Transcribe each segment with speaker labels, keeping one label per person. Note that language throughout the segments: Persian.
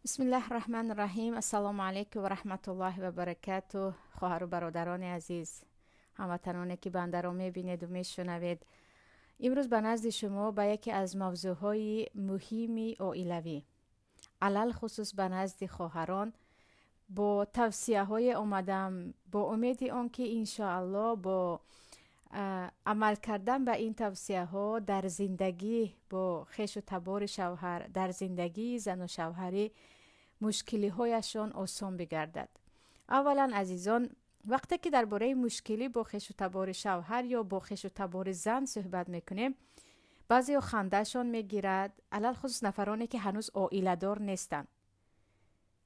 Speaker 1: بسم الله الرحمن الرحیم. السلام علیکم و رحمت الله و برکاته. خواهر و برادران عزیز، هموطنانی که بنده را میبینید و میشنوید، امروز به نزد شما به یکی از موضوعهای مهمی عائلوی، علل خصوص به نزد خواهران، با توصیه های آمدم، با امید آنکه انشاءالله با عمل کردن به این توصیه ها در زندگی با خیش و تبار شوهر، در زندگی زن و شوهری، مشکلی هایشان آسان بگردد. اولا عزیزان، وقتی که درباره مشکلی با خیش و تبار شوهر یا با خیش و تبار زن صحبت میکنیم، بعضی خندهشان میگیرد، علل خصوص نفرانی که هنوز عائله دار نیستند.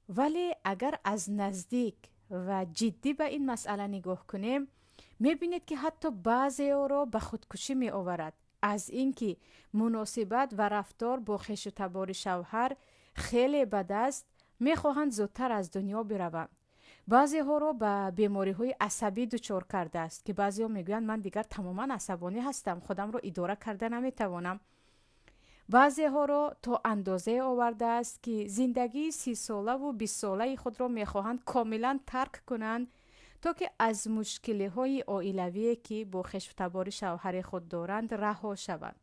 Speaker 1: ولی اگر از نزدیک و جدی به این مسئله نگاه کنیم، میبینید که حتی بعضی او را به خودکشی می آورد. از اینکه مناسبت و رفتار با خیش و تبار شوهر خیلی بد است، میخواهند زودتر از دنیا بروند. بعضی ها را به بیماری های عصبی دچار کرده است که بعضی ها میگویند من دیگر تماما عصبانی هستم، خودم را اداره کرده نمیتوانم. بعضی ها را تا اندازه آورده است که زندگی 30 ساله و 20 ساله خود را میخواهند کاملا ترک کنند تا که از مشکلی های عائلوی که با خشم تبار شوهر خود دارند رها شوند.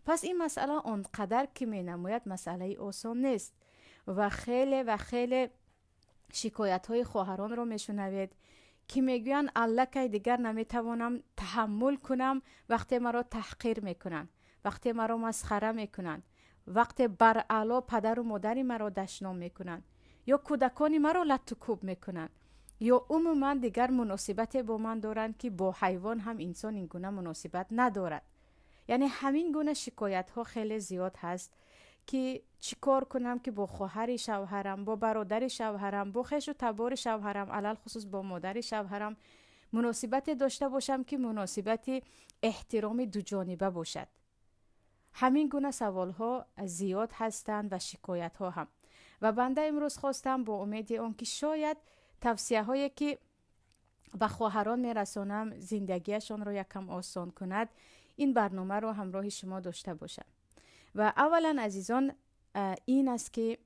Speaker 1: پس این مسئله آنقدر که می نماید مسئله آسان نیست و خیلی شکایت های خواهران را می شنوید که میگویند الله که دیگر نمیتوانم تحمل کنم وقتی مرا تحقیر میکنند، وقتی مرا مسخره میکنند، وقتی بر اعلا پدر و مادر مرا دشنام میکنند یا کودکان مرا لط و کوب میکنند یا عموما دیگر مناسبت با من دارند که با حیوان هم انسان این گونه مناسبت ندارد. یعنی همین گونه شکایت ها خیلی زیاد هست که چیکار کنم که با خواهر شوهرم، با برادر شوهرم، با خش و تبار شوهرم، علل خصوص با مادر شوهرم مناسبت داشته باشم که مناسبت احترام دو جانبه باشد. همین گونه سوال ها زیاد هستند و شکایت ها هم. و بنده امروز خواستم با امید آن که شاید توصیه هایی که به خواهران میرسانم زندگیشان را یکم آسان کند، این برنامه را همراه شما داشته باشم. و اولا عزیزان، این است که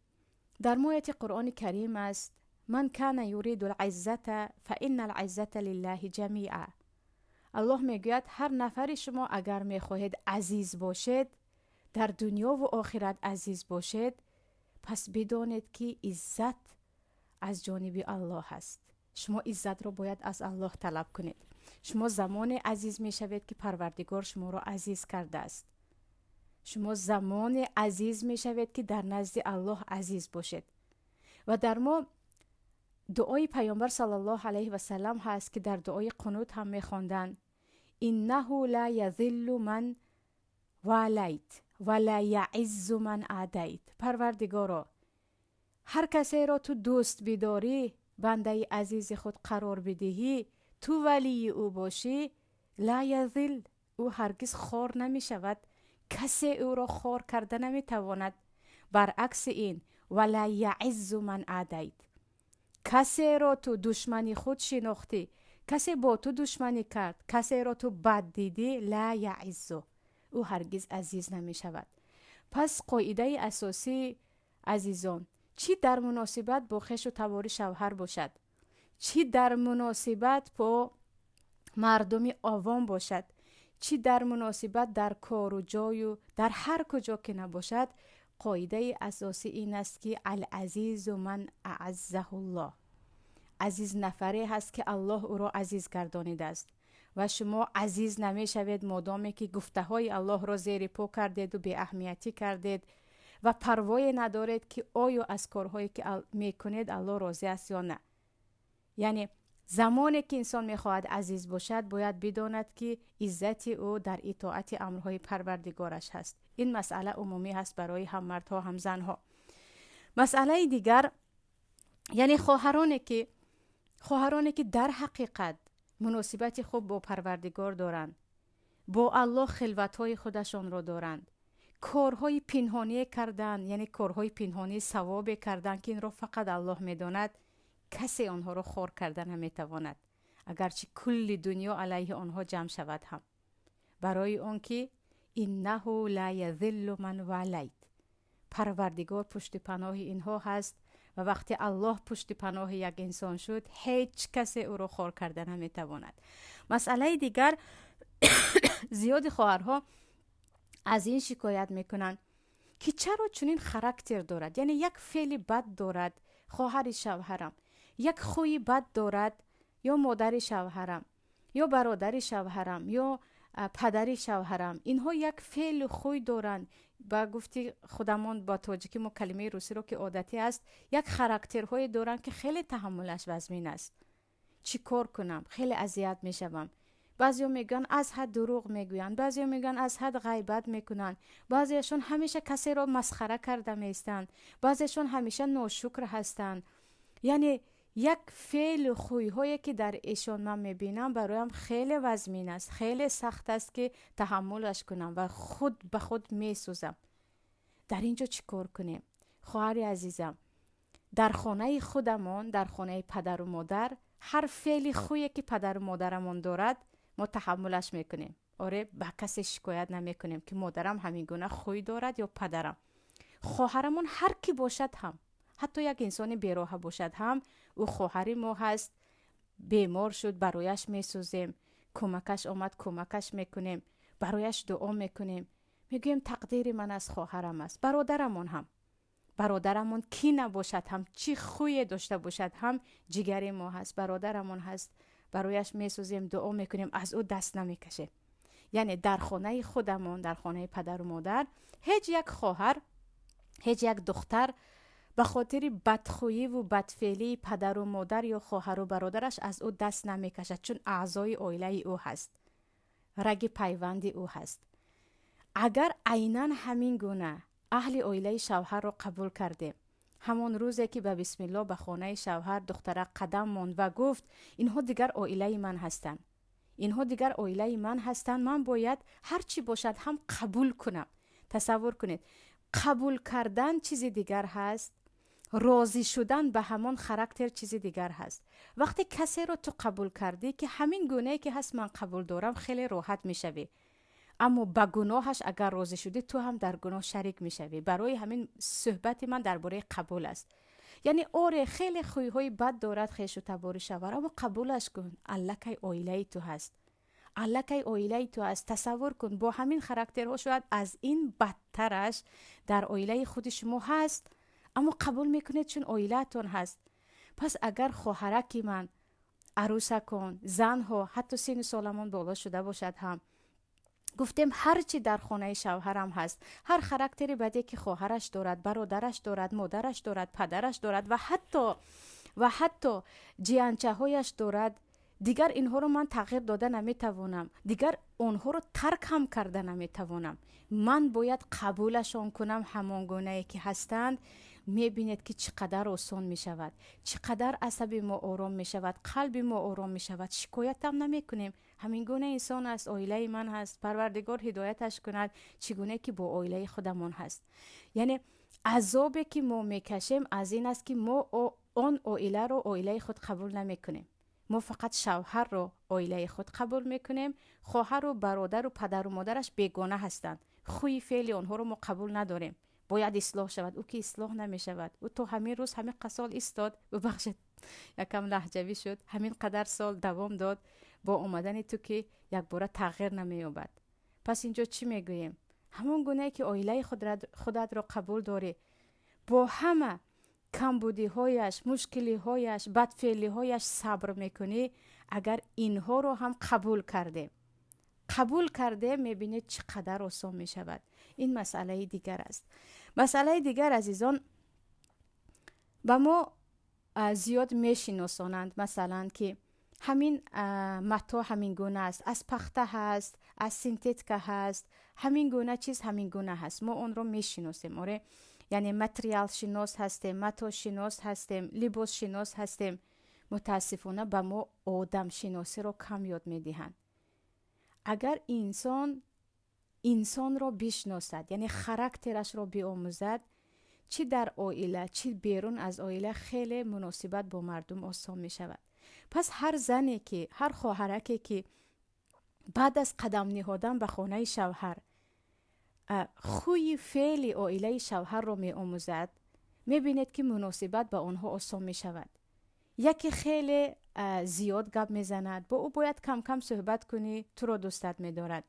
Speaker 1: در آیه قرآن کریم است: من کان یرید العزة فان العزة لله جمیعا. الله میگوید هر نفر شما اگر میخواهید عزیز باشید، در دنیا و آخرت عزیز باشید، پس بدانید که عزت از جانب الله هست. شما عزت را باید از الله طلب کنید. شما زمان عزیز میشوید که پروردگار شما را عزیز کرده است. شما زمان عزیز میشوید که در نزد الله عزیز باشید. و در ما دعای پیامبر صلی الله علیه و سلم هست که در دعای قنوت هم میخواندند: انه لا یذل من والیت ولا یعز من عادیت. پروردگارا، هر کسی را تو دوست بداری، بنده عزیز خود قرار بدهی، تو ولی او باشی، لا یذل، او هرگز خار نمی شود، کسی او را خار کرده نمی تواند. برعکس این، ولا یعز من عادیت، کسی را تو دشمنی خود شناختی، کسی با تو دشمنی کرد، کسی را تو بد دیدی، لا یعز، او هرگز عزیز نمی شود. پس قاعده اساسی عزیزان، چی در مناسبت با خش و تبار شوهر باشد، چی در مناسبت با مردم عوام باشد، چی در مناسبت در کار و جای و در هر کجا که نباشد، قاعده اساسی این است که العزیز من اعزه الله. عزیز نفری هست که الله او را عزیز گردانیده است. و شما عزیز نمی شوید مادامی که گفته های الله را زیر پا کردید و بی اهمیتی کردید و پروایی ندارید که آیا از کارهایی که میکنید الله راضی است یا نه. یعنی زمانی که انسان میخواهد عزیز باشد، باید بداند که عزت او در اطاعت امرهای پروردگارش هست. این مسئله عمومی هست برای هم مردها هم زنها. مسئله دیگر، یعنی خواهرانی که در حقیقت مناسبت خوب با پروردگار دارند، با الله خلوت‌های خودشان را دارند، کارهای پنهانی کردن، یعنی کارهای پنهانی ثواب کردن که این را فقط الله میداند، کسی آنها را خار کرده نمیتواند، اگرچه کل دنیا علیه آنها جمع شود هم. برای آنکه انه لا یذل من ولیت، پروردگار پشت پناه اینها هست و وقتی الله پشت پناه یک انسان شد هیچ کسی او را خار کرده نمیتواند. مسئله دیگر زیاد خواهرها از این شکایت میکنند که چرا چنین خاراکتر دارد، یعنی یک فعل بد دارد خواهر شوهرم، یک خوی بد دارد یا مادر شوهرم یا برادر شوهرم یا پدر شوهرم، اینها یک فعل خوی دارند. با گفتی خودمان با تاجیکی ما کلمه روسی رو که عادتی است، یک خاراکترهای دارند که خیلی تحملش وزمین است. چی کار کنم؟ خیلی اذیت میشم. بعضیا میگن از حد دروغ میگویند، بعضیا میگن از حد غیبت میکنند، بعضیشون همیشه کسی رو مسخره کرده میستند، بعضیشون همیشه ناشکر هستند. یعنی یک فعل خوی هایی که در ایشان من میبینم برایم خیلی وزمین است، خیلی سخت است که تحملش کنم و خود به خود میسوزم. در اینجا چی کار کنیم؟ خواهر عزیزم، در خانه خودمون، در خانه پدر و مادر، هر فعل خویی که پدر و مادرمون دارد ما تحملش میکنیم. آره، به کسی شکایت نمیکنیم که مادرم همین گونه خوی دارد یا پدرم. خواهرمون هر کی باشد هم، حتی یک انسان بیراه باشد هم، او خواهر ما هست. بیمار شد برایش میسوزیم، کمکش آمد کمکش میکنیم، برایش دعا میکنیم، میگویم تقدیر من از خواهرم است. برادرمون کی نباشد هم، چی خوی داشته باشد هم، جگر ما هست، برادرمون هست، برایش میسوزیم، دعا میکنیم، از او دست نمیکشه. یعنی در خانه خودمون، در خانه پدر و مادر، هیچ یک خواهر، هیچ یک دختر به خاطر بدخویی و بدفعلی پدر و مادر یا خواهر و برادرش از او دست نمیکشد، چون اعضای عائله او هست، رگ پیوند او هست. اگر عیناً همین گونه اهل عائله شوهر رو قبول کرده، همون روزی که به بسم الله به خانه شوهر دختره قدم ماند و گفت اینها دیگر عائله من هستند، اینها دیگر عائله من هستند، من باید هر چی باشد هم قبول کنم. تصور کنید، قبول کردن چیز دیگر هست، راضی شدن به همان خاراکتر چیز دیگر هست. وقتی کسی رو تو قبول کردی که همین گونه که هست من قبول دارم، خیلی راحت میشوی. اما با گناهش اگر راضی شدی تو هم در گناه شریک میشوی. برای همین صحبت من درباره قبول است. یعنی آره خیلی خویهای بد دارد خویش و تبار شوهر، اما قبولش کن، الکی عائله تو هست، الکی عائله تو هست. تصور کن با همین خاراکترها شاید از این بدترش در عائله خود شما هست، اما قبول میکنید چون عائله‌تون هست. پس اگر خواهرکی من، عروسکان، زنها حتی سن سالمون بالا شده باشد هم، گفتیم هر چی در خانه شوهرم هست، هر خاراکتری بدی که خواهرش دارد، برادرش دارد، مادرش دارد، پدرش دارد و حتی جیانچه هایش دارد، دیگر اینها رو من تغییر داده نمیتوانم، دیگر اونها رو ترک هم کرده نمیتوانم. من باید قبولشان کنم همان گونه که هستند. میبینید که چقدر آسان میشود، چقدر عصب ما آرام میشود، قلب ما آرام میشود، شکایت هم نمیکنیم. همین گونه انسان است، عائله من هست، پروردگار هدایتش کند چگونه که با عائله خودمون هست. یعنی عذابی که ما میکشیم از این است که ما آن عائله رو عائله خود قبول نمیکنیم. ما فقط شوهر رو عائله خود قبول میکنیم، خواهر و برادر و پدر و مادرش بیگانه هستند، خوی فعل آنها رو ما قبول نداریم، باید اصلاح شود. او که اصلاح نمی شود، او تو همین روز همین سال ایستاد، ببخشید یکم لهجوی شد، همین قدر سال دوام داد، با اومدن تو که یک بار تغییر نمی یابد. پس اینجا چی میگوییم؟ همون گونه که عائله خودت را قبول داری، با همه کمبودی هایش، مشکلی هایش، بدفعلی هایش صبر میکنی، اگر اینها رو هم قبول کرده میبینید چقدر آسان میشود. این مسئله دیگر است. مسئله دیگر عزیزان، با ما زیاد میشناسانند مثلا که همین متا همین گونه است، از پخته هست، از سینتتیک هست، همین گونه چیز همین گونه هست، ما اون رو میشناسیم. آره، یعنی متریال شناس هستیم، متا شناس هستیم، لباس شناس هستیم. متاسفانه به ما آدم شناسی رو کم یاد میدهند. اگر انسان را بشناسد، یعنی خاراکترش را بیاموزد، چی در عائله چی بیرون از عائله، خیلی مناسبت با مردم آسان می شود. پس هر زنی که، هر خواهرکی که بعد از قدم نهادن به خانه شوهر خوی فعل عائله شوهر رو می آموزد، می بینید که مناسبت با آنها آسان می شود. یکی خیلی زیاد گپ می زند، با او باید کم کم صحبت کنی، تو رو دوستت می دارد.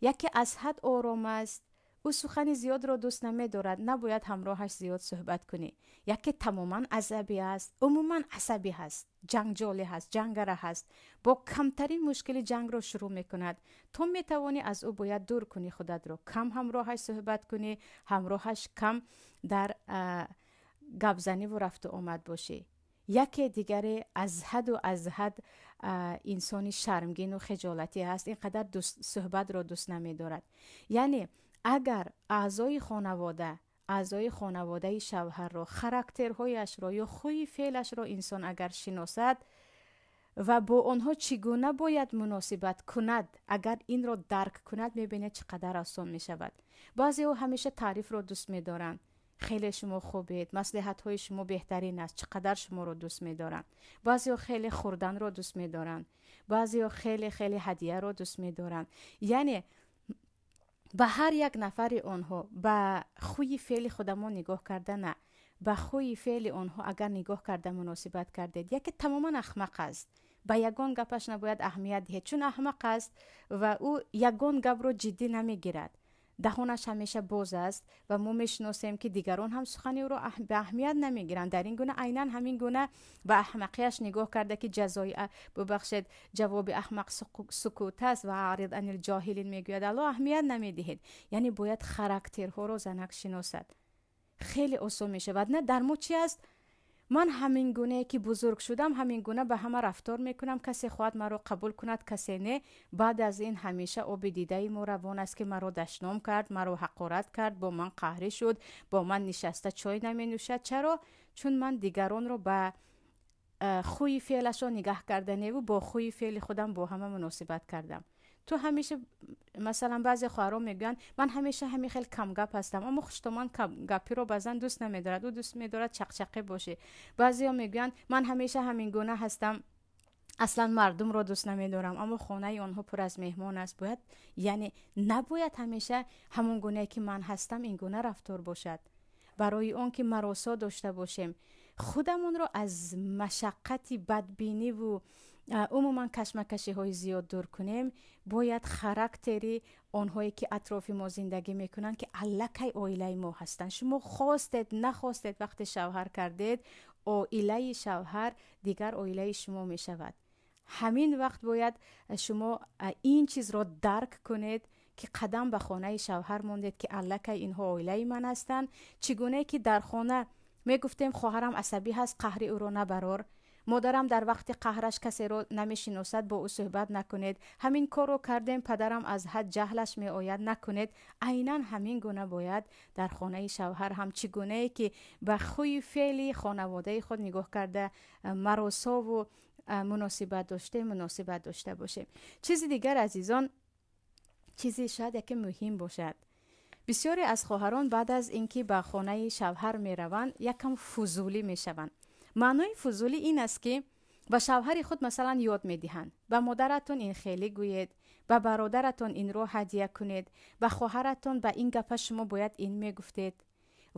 Speaker 1: یکی از حد آرام است، او سخن زیاد را دوست نمی دارد، نباید همراهش زیاد صحبت کنی. یکی تماما عصبی است، عموما عصبی هست، جنگجوی هست، جنگره هست، با کمترین مشکل جنگ را شروع می کند. تو می توانی از او باید دور کنی خودت رو، کم همراهش صحبت کنی، همراهش کم در گپزنی و رفت و آمد باشی. یکی دیگری از حد انسانی شرمگین و خجالتی هست، اینقدر صحبت را دوست نمی دارد. یعنی اگر اعضای خانواده شوهر را، خراکترهایش را یا خوی فعلش را انسان اگر شناسد و با آنها چگونه باید مناسبت کند، اگر این را درک کند، میبینه چقدر آسان می شود. بعضی ها همیشه تعریف را دوست می دارن، خیلی شما خوبید، مصلحت های شما بهترین است، چقدر شما رو دوست می دارن. بعضی ها خیلی خوردن رو دوست می دارن، بعضی ها خیلی هدیه رو دوست می دارن. یعنی به هر یک نفر آنها به خوی فعل خودمون نگاه کرده نه، به خوی فعل آنها اگر نگاه کرده مناسبت کردید. یکی تماما احمق است، به یگان گپش نباید اهمیت دهید، چون احمق است و او یگان گپ رو جدی نمیگیرد، دهانش همیشه باز است و ما میشناسیم که دیگران هم سخنی او را به اهمیت نمیگیرند. در این گونه عیناً همین گونه به احمقیش نگاه کرده که جزای ببخشید جواب احمق سکوت است و اعرض عن الجاهلین میگوید الله اهمیت نمیدهید. یعنی باید خراکترها رو زنک شناسد، خیلی آسان می شود. نه در مو چی است، من همین گونه که بزرگ شدم همین گونه به همه رفتار میکنم، کسی خواهد مرا قبول کند کسی نه. بعد از این همیشه آب دیده ما روان است که مرا دشنام کرد، مرا حقارت کرد، با من قهری شد، با من نشسته چای نمی نوشد. چرا؟ چون من دیگران رو به خوی فعلش رو نگاه کردنه و با خوی فعل خودم با همه مناسبت کردم. تو همیشه مثلا بعضی خواهرام میگن من همیشه همین خیلی کم گپ هستم، اما خوشتمان کم گپی رو بازن دوست نمیدارد، او دوست میدارد چقچقه باشه. بعضی ها میگن من همیشه همین گونه هستم، اصلا مردم رو دوست نمیدارم، اما خانه آنها پر از مهمان است. باید یعنی نباید همیشه همون گونه که من هستم این گونه رفتار باشد. برای اون که مراسا داشته باشیم، خودمون رو از مشقت بدبینی و عموما کشمکشی های زیاد دور کنیم، باید خراکتری آنهایی که اطراف ما زندگی میکنن که علکه عائله ما هستن. شما خواستید نخواستید وقت شوهر کردید، عائله شوهر دیگر عائله شما میشود. همین وقت باید شما این چیز را درک کنید که قدم به خانه شوهر موندید که علکه اینها عائله من هستند. چگونه که در خانه می گفتیم خواهرم عصبی هست، قهر او رو نبرار، مادرم در وقت قهرش کسی رو نمیشناسد، با او صحبت نکنید، همین کار رو کردیم پدرم از حد جهلش می آید، نکنید. عیناً همین گونه باید در خانه شوهر هم چگونه که به خوی فعلی خانواده خود نگاه کرده مراسا و مناسبت داشته باشه. چیزی دیگر عزیزان، چیزی شاید یکی مهم باشد، بسیاری از خواهران بعد از اینکه به خانه شوهر می روند یکم فضولی می شوند. معنای فضولی این است که به شوهر خود مثلا یاد می دهند به مادرتون این خیلی گوید، به برادرتون این رو هدیه کنید، به خواهرتون به این گپ شما باید این می گفتید.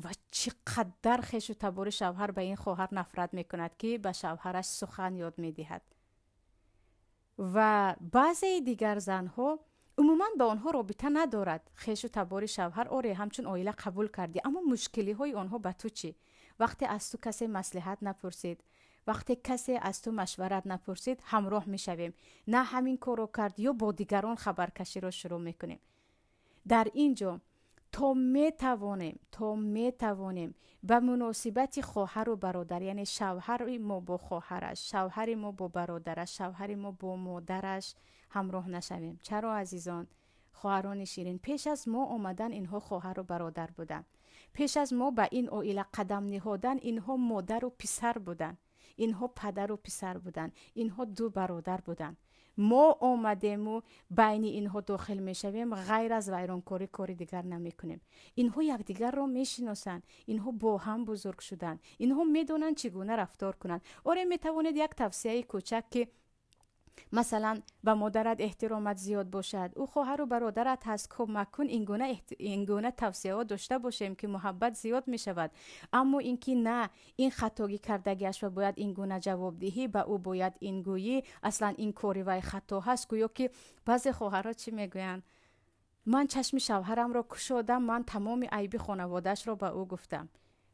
Speaker 1: و چقدر خیش و تبار شوهر به این خواهر نفرت می کند که به شوهرش سخن یاد می دهد. و بعضی دیگر زنها عموما با آنها رابطه ندارد، خیش و تبار شوهر آره همچون عائله قبول کردی، اما مشکلی های آنها به تو چی؟ وقتی از تو کسی مصلحت نپرسید، وقتی کسی از تو مشورت نپرسید، همراه میشویم، نه همین کارو کرد یا با دیگران خبرکشی رو شروع میکنیم. در اینجا تا می توانیم به مناسبت خواهر و برادر، یعنی شوهر ما با خواهرش، شوهر ما با برادرش، شوهر ما با مادرش همراه نشویم. چرا عزیزان خواهران شیرین، پیش از ما آمدن اینها خواهر و برادر بودن، پیش از ما به این عائله قدم نهادن اینها مادر و پسر بودن، اینها پدر و پسر بودن، اینها دو برادر بودن. ما آمدیم و بین اینها داخل میشویم، غیر از ویرانکاری کاری دیگر نمی کنیم. اینها یکدیگر را میشناسند، اینها با هم بزرگ شدند، اینها میدونن چگونه رفتار کنند. آره میتوانید یک توصیه کوچک که مثلا به مادرت احترامت زیاد باشد، او خواهر و برادرت هست، کمک کن، این گونه توصیه ها داشته باشیم که محبت زیاد می شود. اما اینکه نه، این خطاگی کردگیش و باید این گونه جواب دهی، به او باید این گویی، اصلا این کاری وای خطا هست. گویا که بعضی خواهرها چی میگوین؟ من چشم شوهرم را کشادم، من تمام عیب خانوادهش را به او گفتم.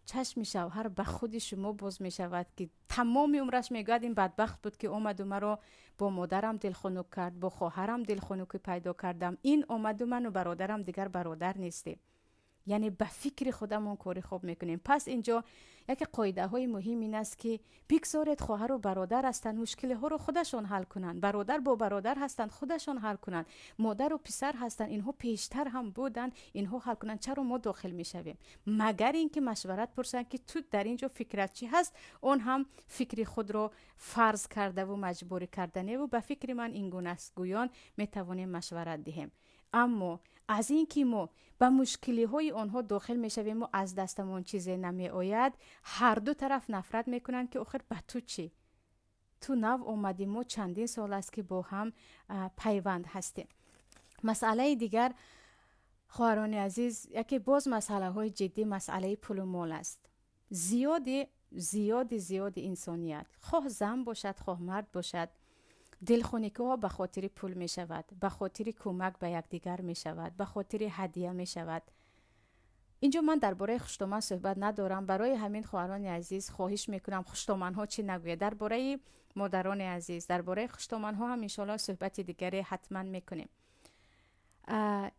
Speaker 1: چشم شوهر به خود شما باز می شود که تمام عمرش میگوید این بدبخت بود که اومد و مرا با مادرم دلخنک کرد، با خواهرم دلخنکی پیدا کردم، این اومد و من و برادرم دیگر برادر نیستیم. یعنی به فکر خودمون کاری خوب میکنیم. پس اینجا یک قاعده های مهم این است که بگذارید خواهر و برادر هستند، مشکل ها رو خودشون حل کنند. برادر با برادر هستند، خودشون حل کنند. مادر و پسر هستند، اینها پیشتر هم بودن، اینها حل کنند. چرا ما داخل میشویم؟ مگر اینکه مشورت پرسند که تو در اینجا فکرت چی هست، اون هم فکر خود رو فرض کرده و مجبور کردنه و به فکر من این گونه است گویان میتوانیم مشورت دهیم. اما از این که ما به مشکلی های آنها داخل می شویم و از دستمون چیزی نمی آید، هر دو طرف نفرت میکنن که آخر به تو چی؟ تو نو اومدیم و چندین سال است که با هم پیوند هستیم. مسئله دیگر خواهران عزیز، یکی باز مسئله های جدی، مسئله پول و مال است. زیاد انسانیت، خواه زن باشد خواه مرد باشد، دلخونیکه ها به خاطر پول می شود، به خاطر کمک به یکدیگر می شود، به خاطر هدیه می شود. اینجا من درباره خشتومن صحبت ندارم. برای همین خواهران عزیز خواهش میکنم خشتومن ها چی نگوید. درباره مادران عزیز، درباره خشتومن ها هم انشالله صحبت دیگری حتما میکنیم.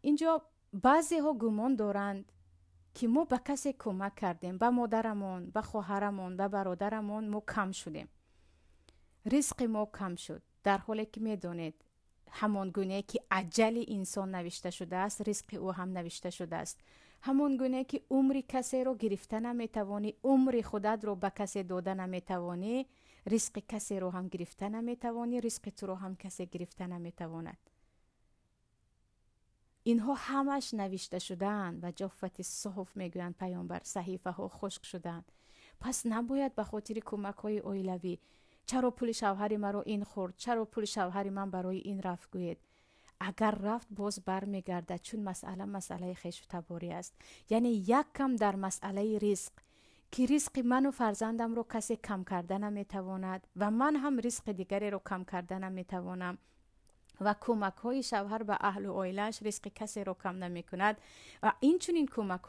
Speaker 1: اینجا بعضی ها گمان دارند که ما به کسی کمک کردیم، به مادرمون، به خواهرمون، به برادرمون ما کم شدیم، رزق ما کم شد، در حالی که میدونید همان گونه که اجل انسان نوشته شده است، رزق او هم نوشته شده است. همان گونه که عمر کسی رو گرفته نمیتوانی، عمر خودت رو به کسی داده نمیتوانی، رزق کسی رو هم گرفته نمیتوانی، رزق تو رو هم کسی گرفته نمیتواند. اینها همش نوشته شدن و جفت صحف میگویند پیامبر صحیفه ها خشک شدن. پس نباید به خاطر کمک های اویلوی چرا پول شوهر مرا این خورد، چرا پول شوهر من برای این رفت گوید. اگر رفت باز بر میگرده، چون مسئله خویش و تباری است. یعنی یک کم در مسئله رزق، که رزق من و فرزندم رو کسی کم کرده نمیتواند و من هم رزق دیگری رو کم کرده نمیتوانم و کمک های شوهر به اهل و عائله‌اش رزق کسی رو کم نمی کند. و این چون این کمک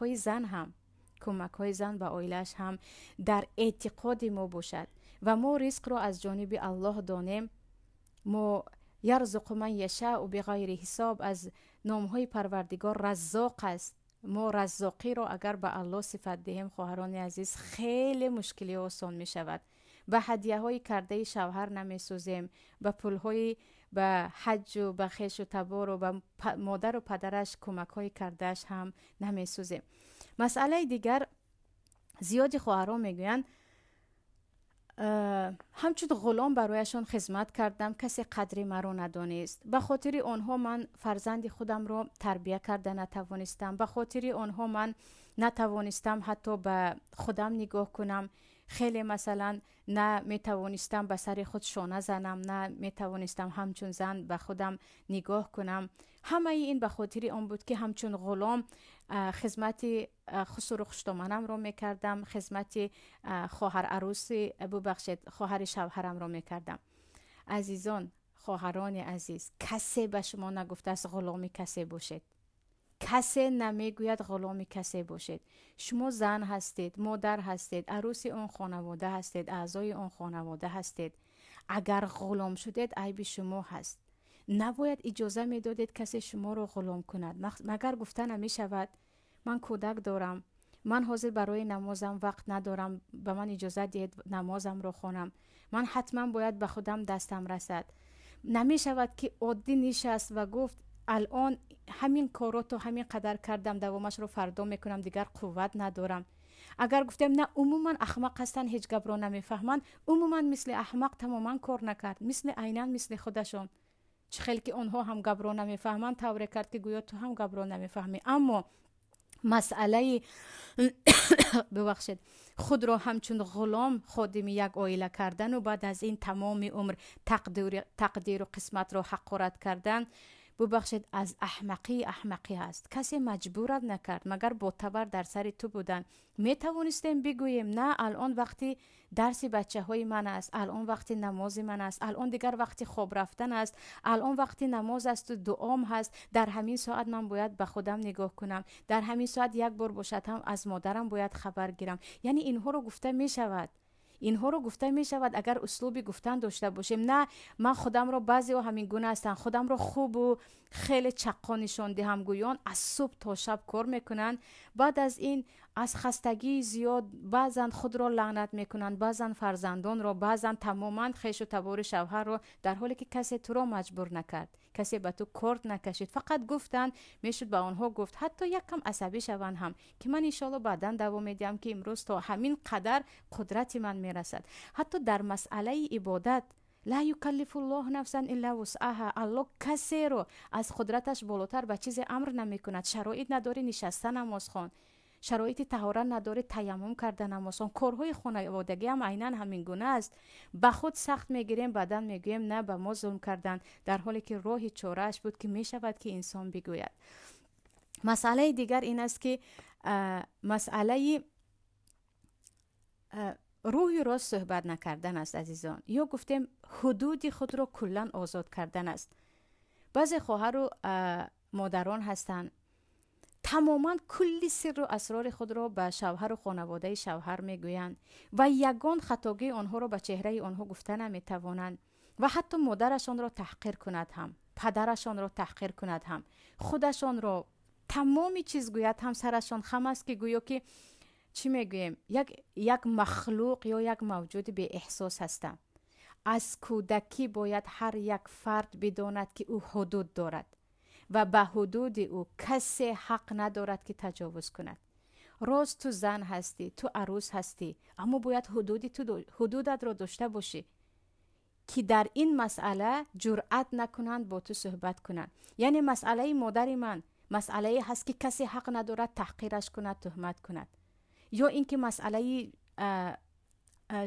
Speaker 1: های زن به عائله‌اش هم در اعتقاد ما باشد و ما رزق رو از جانب الله دانیم. ما یرزق من یشاء بغیر حساب، از نامهای پروردگار رزاق است. ما رزاقی رو اگر به الله صفت دهیم خواهران عزیز خیلی مشکلی آسان می شود. به هدیه های کرده شوهر نمی سوزیم، به پول های به حج و به خویش و تبار و به مادر و پدرش کمک های کردهش هم نمی سوزیم. مسئله دیگر، زیادی خواهران میگویند همچون غلام برایشان خدمت کردم، کسی قدری مرا ندانست، به خاطر آنها من فرزند خودم را تربیت کرده نتوانستم، به خاطر آنها من نتوانستم حتی به خودم نگاه کنم، خیلی مثلا نه میتوانستم به سر خود شانه زنم، نه میتوانستم همچون زن به خودم نگاه کنم. همه این به خاطر آن بود که همچون غلام خدمت خسرو خشتومنم رو میکردم، خدمت خواهر عروسی خواهر شوهرم رو میکردم. عزیزان، خواهران عزیز، کسی به شما نگفته است غلامی کسی باشید. کسی نمیگوید غلام کسی باشید. شما زن هستید، مادر هستید، عروس اون خانواده هستید، اعضای اون خانواده هستید. اگر غلام شدید عیب شما هست. نباید اجازه میدادید کسی شما رو غلام کند. مگر گفته نمی شود من کودک دارم، من حاضر برای نمازم وقت ندارم، به من اجازه دهید نمازم رو خونم، من حتما باید به خودم دستم رسد. نمی شود که عادی نشست و گفت الان همین کاراتو همین قدر کردم، دوامش رو فردا میکنم، دیگر قوت ندارم. اگر گفتم نه عموما احمق هستن، هیچ گپ رو نمیفهمن، عموما مثل احمق تماما کار نکرد، مثل خودشون. چه خیلی که اونها هم گپ رو نمیفهمن، طوری کرد که گویا تو هم گپ رو نمیفهمی. اما مسئله ببخشید خود را همچون غلام خادم یک عائله کردن و بعد از این تمام عمر تقدیر و قسمت را حقارت کردن، ببخشید از احمقی است. کسی مجبورت نکرد، مگر معتبر در سر تو بودن. می توانستیم بگوییم نه الان وقتی درس بچه های من است، الان وقتی نماز من است، الان دیگر وقتی خواب رفتن است، الان وقتی نماز است و دعام هست، در همین ساعت من باید به خودم نگاه کنم، در همین ساعت یک بار باشد هم از مادرم باید خبر گیرم. یعنی اینها رو گفته می شود، اینها رو گفته می شود اگر اسلوبی گفتن داشته باشیم. نه، من خودم رو بعضی ها همین گونه هستن، خودم رو خوب و خیلی چقا نشان دهم، گویان از صبح تا شب کار میکنن، بعد از این از خستگی زیاد بعضن خود را لعنت میکنن، بعضن فرزندان را، بعضن تماما خویش و تبار شوهر را، در حالی که کسی تو را مجبور نکرد، کسی به تو کارت نکشید، فقط گفتن. میشد به آنها گفت حتی یک کم عصبی شوند هم، که من انشالله بعداً دوام میدم که امروز تا همین قدر قدرت من میرسد. حتی در مسئله عبادت، لا یکلف الله نفسا الا وسعها، الله کسی رو از قدرتش بالاتر به چیز امر نمی کند. شرایط نداری نشستن نماز خوان، شرایط طهارت نداره تیمم کردن نماز خوان، کارهای خانوادگی هم عیناً همین گونه است. به خود سخت میگیریم، بعداً میگویم نه به ما ظلم کردن، در حالی که راه چارهش بود که میشود که انسان بگوید. مسئله دیگر این است که مسئله روی راست صحبت نکردن است عزیزان، یا گفتیم حدود خود را کلاً آزاد کردن است. بعضی خواهر و مادران هستند تماما کلی سر و اسرار خود را به شوهر و خانواده شوهر میگویند و یگان خطاگی آنها را به چهره آنها گفته نمیتوانند و حتی مادرشان را تحقیر کند هم، پدرشان را تحقیر کند هم، خودشان را تمامی چیز گوید هم. سرشان خم است که گویا که چی میگویم یک مخلوق یا یک موجود بی احساس هستند. از کودکی باید هر یک فرد بداند که او حدود دارد و به حدود او کسی حق ندارد که تجاوز کند. راست تو زن هستی، تو عروس هستی، اما باید حدودت را داشته باشی که در این مسئله جرأت نکنند با تو صحبت کنند. یعنی مسئله مادر من مسئله هست که کسی حق ندارد تحقیرش کند، تهمت کند. یا اینکه مسئله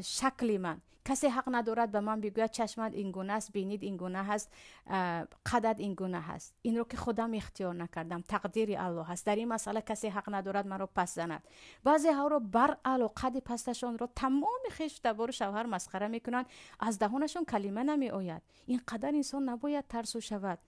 Speaker 1: شکل من، کسی حق ندارد به من بگوید چشمت این گونه است، بینید این گونه هست، قدت این گونه هست. این رو که خودم اختیار نکردم، تقدیر الله هست. در این مسئله کسی حق ندارد من رو پس زند. بعضی ها رو بر قد پستشان رو تمام خیش تبار شوهر مسخره میکنن، از دهانشون کلمه نمی آید. این قدر انسان نباید ترسو شود،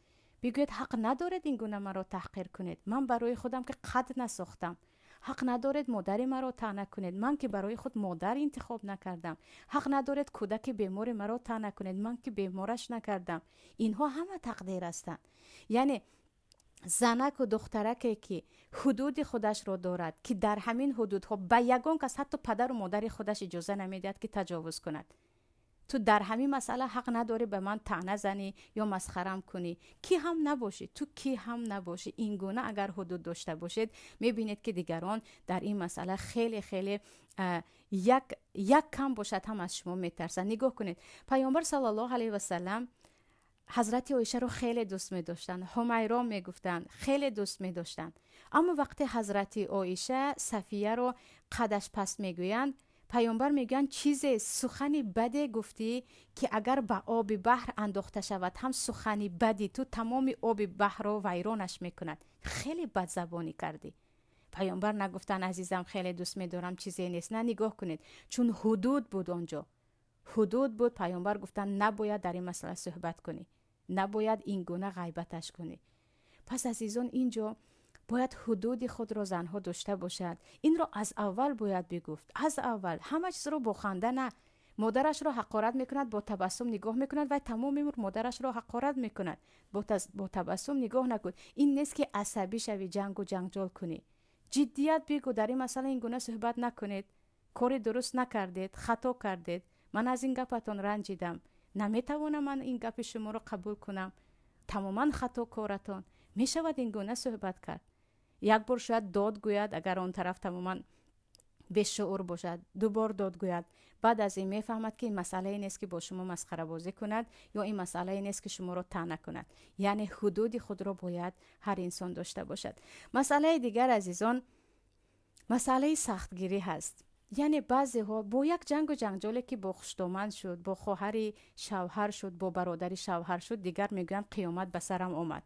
Speaker 1: بگوید حق ندارد این گونه مرا تحقیر کنید، من برای خودم که قد نساختم. حق ندارد مادر مرا طعنه کنید، من که برای خود مادر انتخاب نکردم. حق ندارد کودک بیمار مرا طعنه کنید، من که بیمارش نکردم. اینها همه تقدیر هستند. یعنی زنک و دخترکی که حدود خودش را دارد، که در همین حدودها به یگان کس حتی پدر و مادر خودش اجازه نمیدهد که تجاوز کند. تو در همین مسئله حق نداری به من طعنه زنی یا مسخرم کنی، کی هم نباشی، تو کی هم نباشی. این گونه اگر حدود داشته باشید، میبینید که دیگران در این مسئله خیلی خیلی یک کم باشد هم از شما میترسن. نگاه کنید، پیامبر صلی الله علیه و سلم حضرت عایشه رو خیلی دوست می داشتن، حمیرا می گفتن، خیلی دوست می داشتن. اما وقتی حضرت عایشه صفیه رو قدش پس میگویند، پیامبر میگن چیز سخنی بده گفتی که اگر به آب بحر انداخته شود هم سخنی بدی تو تمام آب بحر رو ویرانش میکند. خیلی بد زبانی کردی. پیامبر نگفتن عزیزم خیلی دوست میدارم چیزی نیست، نه، نگاه کنید، چون حدود بود اونجا، حدود بود. پیامبر گفتن نباید در این مسئله صحبت کنی، نباید این گونه غیبتش کنی. پس عزیزان اینجا باید حدود خود را زنها داشته باشد. این را از اول باید بگفت، از اول. همه چیز را با خنده نه. مادرش را حقارت میکند، با تبسم نگاه میکند و تمام عمر مادرش را حقارت میکند، با تبسم نگاه نکن. این نیست که عصبی شوی، جنگ و جنجال کنی. جدیت بگو، در این مسئله این گونه صحبت نکنید، کار درست نکردید، خطا کردید، من از این گپتون رنجیدم، نمیتوانم من این گپ شما را قبول کنم، تماما خطا کارتون. میشود این گونه صحبت کرد. یک بار شاید داد گوید اگر آن طرف تماما به شعور باشد، دوبار داد گوید، بعد از این میفهمد که این مسئله نیست که با شما مسخره بازی کند یا این مسئله نیست که شما را طعنه کند. یعنی حدود خود را باید هر انسان داشته باشد. مسئله دیگر عزیزان، مسئله سختگیری هست. یعنی بعضی ها با یک جنگ و جنجالی که با خشتومند شد، با خواهر شوهر شد، با برادر شوهر شد، دیگر میگن قیامت به سرم آمد.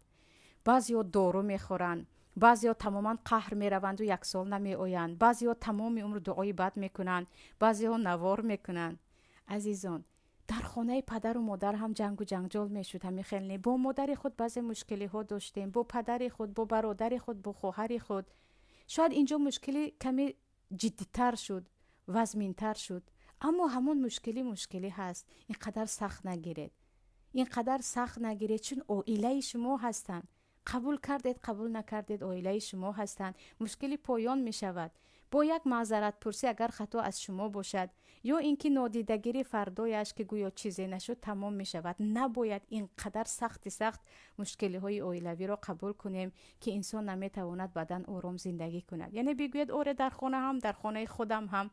Speaker 1: بعضیا دارو میخورن، بعضیا تماما قهر میروند و یک سال نمی آیند، بعضیا تمام عمر دعای بد میکنند، بعضیا نوار میکنند. عزیزان، در خانه پدر و مادر هم جنگ و جنجال میشد. همین خیلی با مادر خود بعضی مشکلی ها داشتیم، با پدر خود، با برادر خود، با خواهر خود. شاید اینجا مشکلی کمی جدیتر شد، وزمینتر شد، اما همون مشکلی هست. اینقدر سخت نگیرید، اینقدر سخت نگیرید، چون عائله شما هستند. قبول کردید قبول نکردید، عائله شما هستند. مشکلی پایان می شود با یک معذرت پرسی اگر خطا از شما باشد، یا اینکه نادیدگیری فردایش که گویا چیزی نشد تمام می شود. نباید اینقدر سخت مشکلی های عائلوی را قبول کنیم که انسان نمی تواند بدن آرام زندگی کند. یعنی بگوید اوره در خانه هم، در خانه خودم هم،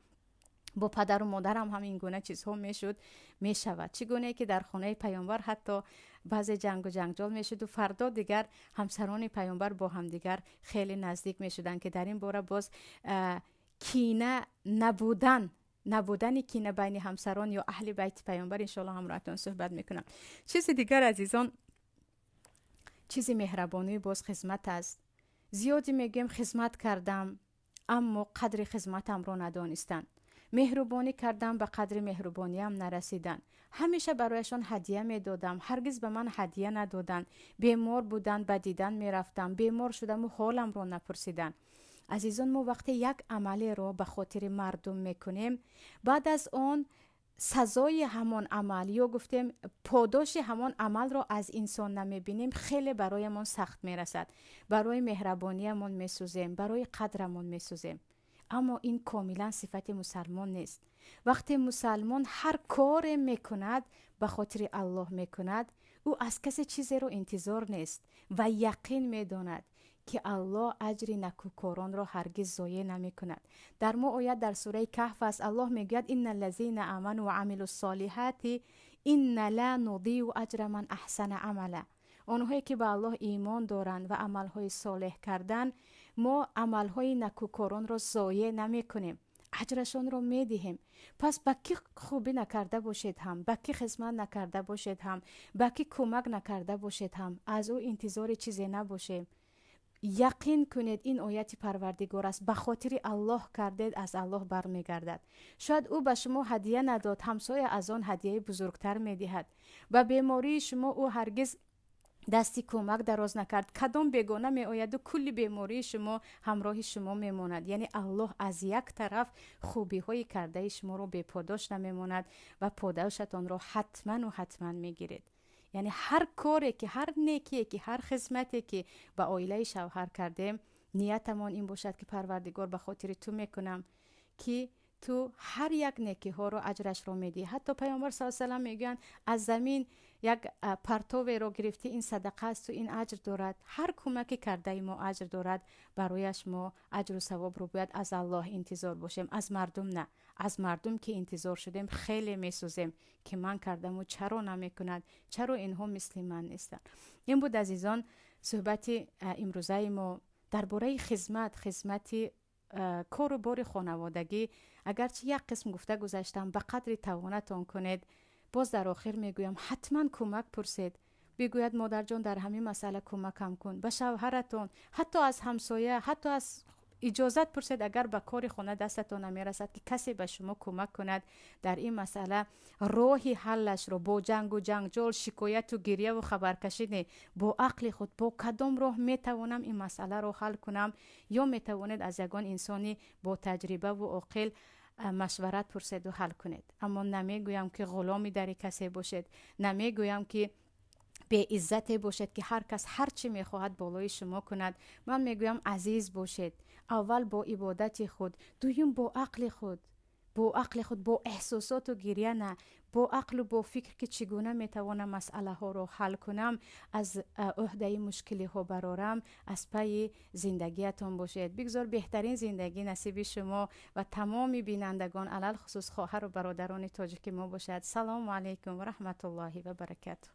Speaker 1: با پدر و مادرم هم این گونه چیزها میشد، میشود. چگونه که در خانه پیامبر حتی بعضی جنگ و جنجال میشد و فردا دیگر همسران پیامبر با هم دیگر خیلی نزدیک میشدن، که در این باره باز کینه نبودن کینه بین همسران یا اهل بیت پیامبر انشالله همراهتون صحبت میکنم. چیز دیگر عزیزان، چیز مهربانی باز خدمت است. زیادی میگیم خدمت کردم اما قدر خدمتم را ندانستن، مهربانی کردم به قدر مهربانیم نرسیدن، همیشه برایشان هدیه می دادم، هرگز به من هدیه ندادن، بیمار بودن به دیدن می رفتم، بیمار شدم و حالم را نپرسیدن. عزیزان، ما وقتی یک عملی را به خاطر مردم میکنیم، بعد از آن سزای همان عمل یا گفتیم پاداش همان عمل را از انسان نمیبینیم، خیلی برایمان سخت میرسد، برای مهربانیمون میسوزیم، برای قدرمون میسوزیم. اما این کاملا صفت مسلمان نیست. وقتی مسلمان هر کار میکند به خاطر الله میکند، او از کسی چیزی رو انتظار نیست و یقین میداند که الله اجر نکوکاران را هرگز ضایع نمی کند. در ما آیت در سوره کهف است، الله میگوید ان الذين آمنوا وعملوا الصالحات ان لا نضيع اجر من احسن عملا. آنهایی که به الله ایمان دارند و عملهای صالح کردن، ما عملهای نکوکاران را ضایع نمی کنیم، اجرشان را می دهیم. پس به کی خوبی نکرده باشید هم، به کی خدمت نکرده باشید هم، به کی کمک نکرده باشید هم، از او انتظار چیزی نباشه. یقین کنید این آیت پروردگار است، به خاطر الله کردید از الله برمیگردد. شاید او به شما هدیه نداد، همسایه از آن هدیه بزرگتر میدهد. به بیماری شما او هرگز دستی کمک دراز نکرد، کدام بیگانه می آید و کلی بیماری شما همراه شما میماند. یعنی الله از یک طرف خوبی های کرده شما رو به پاداش نمیماند و پاداشتان رو حتما میگیرید. یعنی هر کاری که، هر نیکی که، هر خدمتی که به عائله شوهر کردیم، نیتمان این باشد که پروردگار به خاطر تو میکنم که تو هر یک نیکی ها رو اجرش رو میدی. حتی پیامبر صلی الله علیه و آله میگن از زمین یک پرتو رو گرفتی، این صدقه است و این اجر دارد. هر کمکی کرده ما اجر دارد، برایش ما اجر و ثواب رو باید از الله انتظار باشیم، از مردم نه. از مردم که انتظار شدیم خیلی میسوزیم که من کردم و چرا نمیکند، چرا اینها مثل من نیستن. این بود عزیزان صحبت امروزه ما درباره خدمت کار و بار خانوادگی. اگرچه یک قسم گفته گذاشتم، به قدر توانتان کنید. باز در آخر میگویم حتما کمک پرسید. بگوید مادر جان در همین مسئله کمکم کن، به شوهرتون، حتی از همسایه، حتی از اجازت پرسید اگر به کار خانه دستتون نمیرسد که کسی به شما کمک کند در این مسئله. راهی حلش رو با جنگ و جنجال، شکایت و گریه و خبرکشی با عقل خود با کدام راه میتوانم این مسئله رو حل کنم، یا میتواند از یگان انسانی با تجربه و عاقل مشورت پرسید و حل کنید. اما نمیگویم که غلامی در کسی باشید، نمیگویم که به عزت باشد که هر کس هر چی میخواهد بالای شما کند. من میگویم عزیز باشید، اول با عبادت خود، دوم با عقل خود، با احساسات و گریه نه، با عقل و با فکر که چگونه میتوانم مسئله ها رو حل کنم، از عهده مشکلی ها برارم، از پی زندگیتان باشید. بگذار بهترین زندگی نصیب شما و تمام بینندگان، علل خصوص خواهر و برادران تاجیک ما باشد. سلام علیکم و رحمت الله و برکاته.